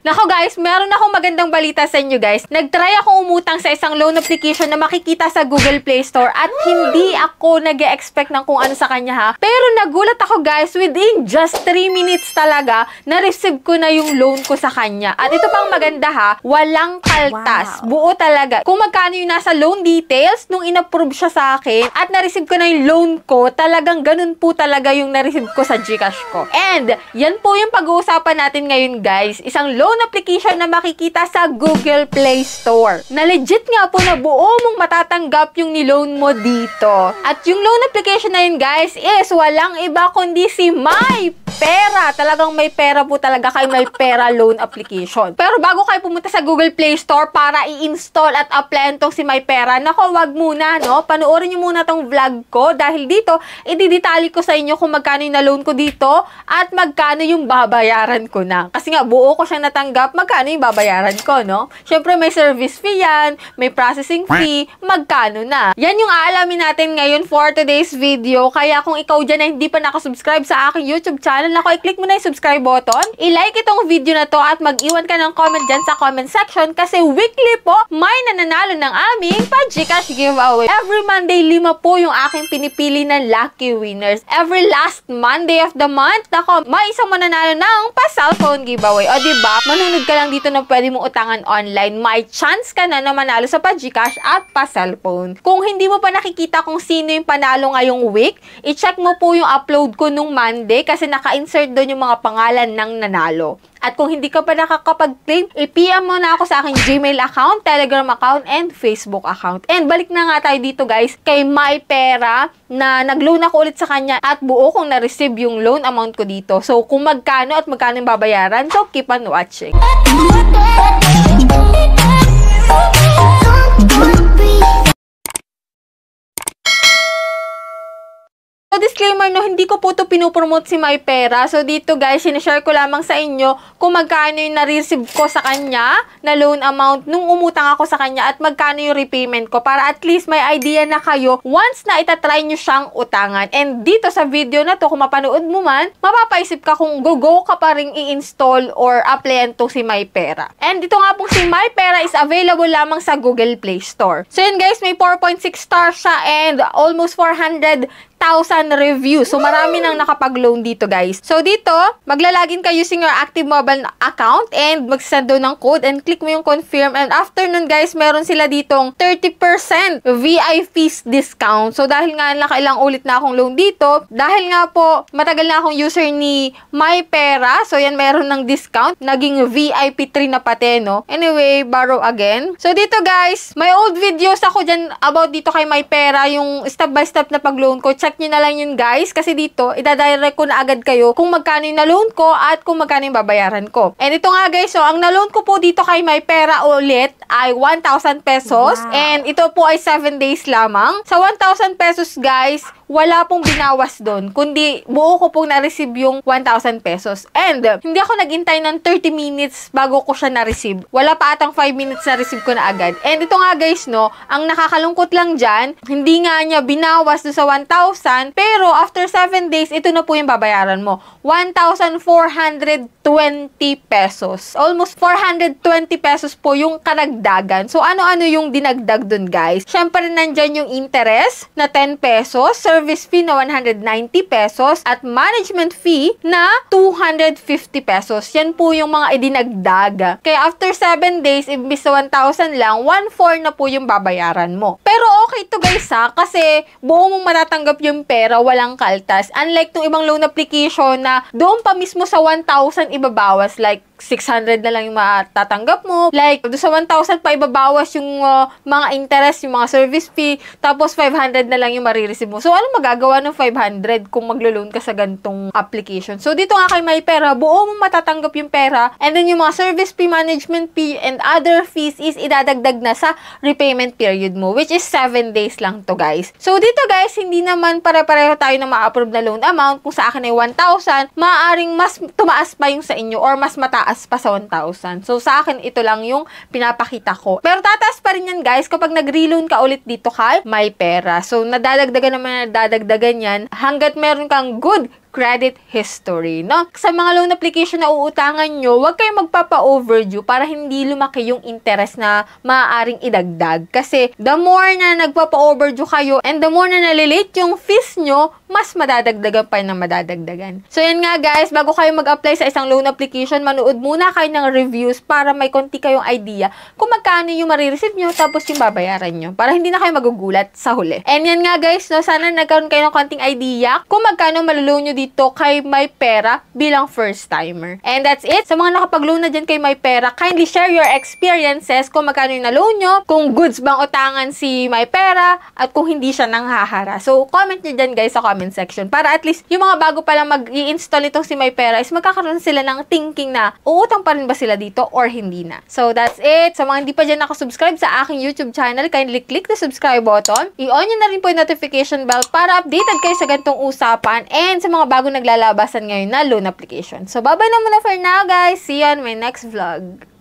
Nako guys, meron akong magandang balita sa inyo guys. Nagtry akong umutang sa isang loan application na makikita sa Google Play Store at hindi ako nag-e-expect ng kung ano sa kanya ha. Pero nagulat ako guys, within just 3 minutes talaga, na-receive ko na yung loan ko sa kanya. At ito pang maganda ha, walang kaltas. Wow. Buo talaga. Kung magkano yung nasa loan details, nung in-approve siya sa akin at na-receive ko na yung loan ko, talagang ganun po talaga yung na-receive ko sa GCash ko. And yan po yung pag-uusapan natin ngayon guys. Isang loan application na makikita sa Google Play Store. Na legit nga po na buo mong matatanggap yung niloan mo dito. At yung loan application na yun guys is walang iba kundi si MyPera. Talagang may pera po talaga kay MyPera loan application. Pero bago kayo pumunta sa Google Play Store para i-install at applyan tong si MyPera, nako wag muna no. Panoorin nyo muna tong vlog ko dahil dito ididetali ko sa inyo kung magkano yung na-loan ko dito at magkano yung babayaran ko na. Kasi nga buo ko siyang natanggap, magkano yung babayaran ko, no? Syempre may service fee yan, may processing fee, magkano na. Yan yung aalamin natin ngayon for today's video. Kaya kung ikaw dyan na hindi pa nakasubscribe sa aking YouTube channel, nako i-click mo na yung subscribe button, i-like itong video na to at mag-iwan ka ng comment dyan sa comment section kasi weekly po may nananalo ng aming pa-GCash giveaway. Every Monday, 5 po yung aking pinipili na lucky winners. Every last Monday of the month, nako, may isang mananalo ng pa-cellphone giveaway. O diba, manunod ka lang dito na pwede mong utangan online. May chance ka na manalo sa pa-GCash at pa-cellphone. Kung hindi mo pa nakikita kung sino yung panalo ngayong week, i-check mo po yung upload ko nung Monday kasi naka-insert doon yung mga pangalan ng nanalo. At kung hindi ka pa nakakapag-claim, i-PM mo na ako sa aking Gmail account, Telegram account, and Facebook account. And balik na nga tayo dito guys, kay MyPera na nag-loan ako ulit sa kanya at buo kong na-receive yung loan amount ko dito. So kung magkano at magkano yung babayaran, so keep on watching. So, disclaimer no, hindi ko po ito pinupromote si MyPera. So, dito guys, sinishare ko lamang sa inyo kung magkano yung na-receive ko sa kanya na loan amount nung umutang ako sa kanya at magkano yung repayment ko para at least may idea na kayo once na itatry nyo siyang utangan. And dito sa video na to, kung mapanood mo man, mapapaisip ka kung go ka pa rin i-install or applyan to si MyPera. And ito nga pong si MyPera is available lamang sa Google Play Store. So, yun guys, may 4.6 stars siya and almost 400,000 reviews. So, marami nang nakapag-loan dito, guys. So, dito, maglalagin ka using your active mobile account and magsasend doon ng code and click mo yung confirm. And after nun, guys, meron sila ditong 30% VIPs discount. So, dahil nga nakailang ulit na akong loan dito, dahil nga po, matagal na akong user ni MyPera. So, yan, meron ng discount. Naging VIP 3 na pati, no? Anyway, borrow again. So, dito, guys, may old videos ako dyan about dito kay MyPera, yung step-by-step na pag-loan ko. Check nyo na lang yun guys kasi dito idadirect ko na agad kayo kung magkano yung na-loan ko at kung magkano yung babayaran ko. And ito nga guys, so ang na-loan ko po dito kay MyPera ulit ay 1,000 pesos. Wow. And ito po ay 7 days lamang. Sa 1,000 pesos guys, wala pong binawas doon, kundi buo ko pong na-receive yung 1,000 pesos. And hindi ako nag-intay ng 30 minutes bago ko siya na-receive. Wala pa atang 5 minutes na-receive ko na agad. And ito nga guys, no, ang nakakalungkot lang dyan, hindi nga niya binawas doon sa 1,000, pero after 7 days, ito na po yung babayaran mo. 1,420 pesos. Almost 420 pesos po yung karagdagan. So, ano-ano yung dinagdag doon guys? Syempre, nandyan yung interest na 10 pesos, service fee na 190 pesos, at management fee na 250 pesos. Yan po yung mga idinagdag. Kaya after 7 days, imbis sa 1,000 lang, 1,400 na po yung babayaran mo. Pero okay to guys ha, kasi buo mong matatanggap yung pera, walang kaltas. Unlike tong ibang loan application na doon pa mismo sa 1,000 ibabawas, like 600 na lang yung matatanggap mo. Like, doon sa 1,000 pa ibabawas yung mga interest, yung mga service fee, tapos 500 na lang yung marireceive mo. So, ano magagawa ng 500 kung maglo-loan ka sa gantong application? So, dito nga kay MyPera, buo mong matatanggap yung pera, and then yung mga service fee, management fee, and other fees is idadagdag na sa repayment period mo, which is 7 days lang to guys. So, dito guys, hindi naman pare-pareho tayo na ma-approve na loan amount. Kung sa akin ay 1,000, maaaring mas tumaas pa yung sa inyo or mas mataas pa sa 1,000. So, sa akin, ito lang yung pinapakita ko. Pero tataas pa rin yan, guys, kapag nag-reloan ka ulit dito kay MyPera. So, nadadagdagan naman yan hanggat meron kang good credit history, no? Sa mga loan application na uutangan nyo, huwag kayong magpapa-overdue para hindi lumaki yung interest na maaaring idagdag. Kasi the more na nagpapa-overdue kayo and the more na nalilate yung fees nyo, mas madadagdagan pa ng madadagdagan. So yan nga guys, bago kayo mag-apply sa isang loan application, manood muna kayo ng reviews para may konti kayong idea kung magkano yung marireceive nyo tapos yung babayaran nyo. Para hindi na kayo magugulat sa huli. And yan nga guys, no, sana nagkaroon kayo ng konting idea kung magkano maloloan nyo dito kay MyPera bilang first timer. And that's it. Sa mga nakapag-loan na dyan kay MyPera, kindly share your experiences kung magkano yung na-loan nyo, kung goods bang utangan si MyPera, at kung hindi siya nanghahara. So, comment nyo dyan guys sa comment section para at least yung mga bago pa lang mag-i-install itong si MyPera is magkakaroon sila ng thinking na uutang pa rin ba sila dito or hindi na. So, that's it. Sa mga hindi pa dyan nakasubscribe sa aking YouTube channel, kindly click the subscribe button. I-on nyo na rin po yung notification bell para updated kayo sa ganitong usapan and sa mga bagong naglalabasan ngayon na loan application. So, bye-bye na muna for now, guys. See you on my next vlog.